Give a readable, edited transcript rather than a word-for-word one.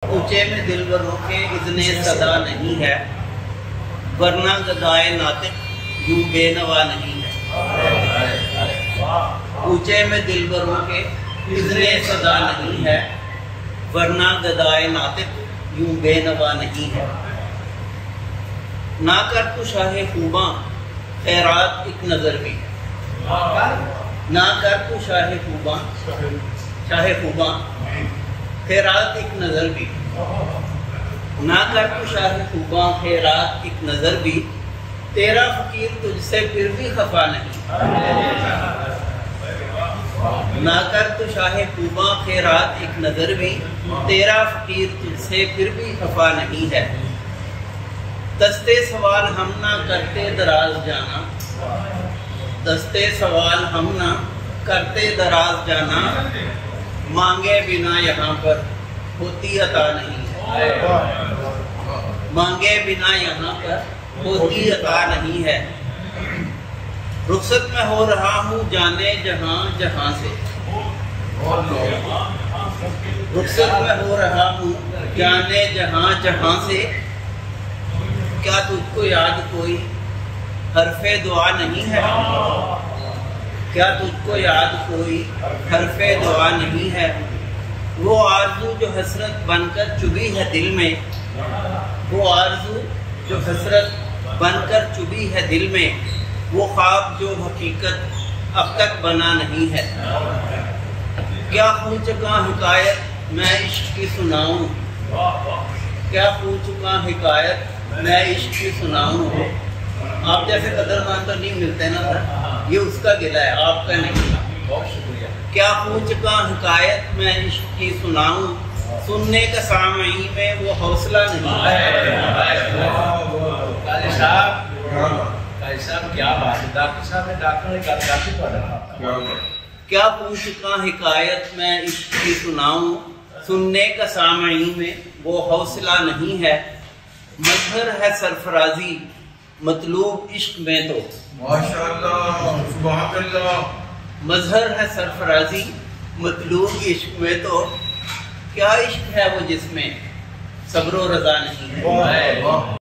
اونچے میں دلبروں کے اذن صدا نہیں ہے، ورنہ گدائے ناطق یوں بے نوا نہیں ہے۔ اونچے میں دلبروں کے اذن صدا نہیں ہے، ورنہ گدائے ناطق یوں بے نوا نہیں ہے۔ نہ کر تو شاہ خوباں خیرات ایک نظر بھی ہے، نہ کر تو شاہ خوباں خیرات ایک نظر بھی، نہ کر تو شاہ خوباں خیرات ایک نظر بھی، تیرا فقیر تجھ سے پھر بھی خفا نہیں۔ نہ کر تو شاہ خوباں خیرات ایک نظر بھی، تیرا فقیر تجھ سے پھر بھی خفا نہیں ہے۔ دستے سوال ہم نہ کرتے دراز جانا، دستے سوال ہم نہ کرتے دراز جانا، مانگے بنا یہاں پر ہوتی عطا نہیں ہے۔ مانگے بنا یہاں پر ہوتی عطا نہیں ہے۔ رخصت میں ہو رہا ہوں جانے جہاں جہاں سے، رخصت میں ہو رہا ہوں جانے جہاں جہاں سے، کیا تجھ کو یاد کوئی حرف دعا نہیں ہے؟ کیا تجھ کو یاد کوئی حرف دعا نہیں ہے؟ وہ آرزو جو حسرت بن کر چبھی ہے دل میں، وہ آرزو جو حسرت بن کر چبھی ہے دل میں، وہ خواب جو حقیقت اب تک بنا نہیں ہے۔ کیا خو چکا حکایت میں عشق کی سناؤں، کیا خو چکا حکایت میں عشق کی سناؤں۔ آپ جیسے قدرمند تو نہیں ملتے نا سر، یہ اس کا گلہ ہے، آپ کا نہیں۔ بہت شکریہ۔ کیا خو چکا حکایت میں عشق کی سناؤں، سننے کا سامعین میں وہ حوصلہ نہیں ہے۔ قاضی صاحب کیا بات ہے، ڈاکٹر صاحب نے ڈاکٹر نے کافی پڑھا۔ کیا خو چکا حکایت میں عشق کی سناؤں، سننے کا سامعین میں وہ حوصلہ نہیں ہے۔ مظہر ہے سرفرازی مطلوب عشق میں تو، ماشاءاللہ سبحان اللہ، مظہر ہے سرفرازی مطلوب عشق میں تو، کیا عشق ہے وہ جس میں صبر و رضا نہیں ہے۔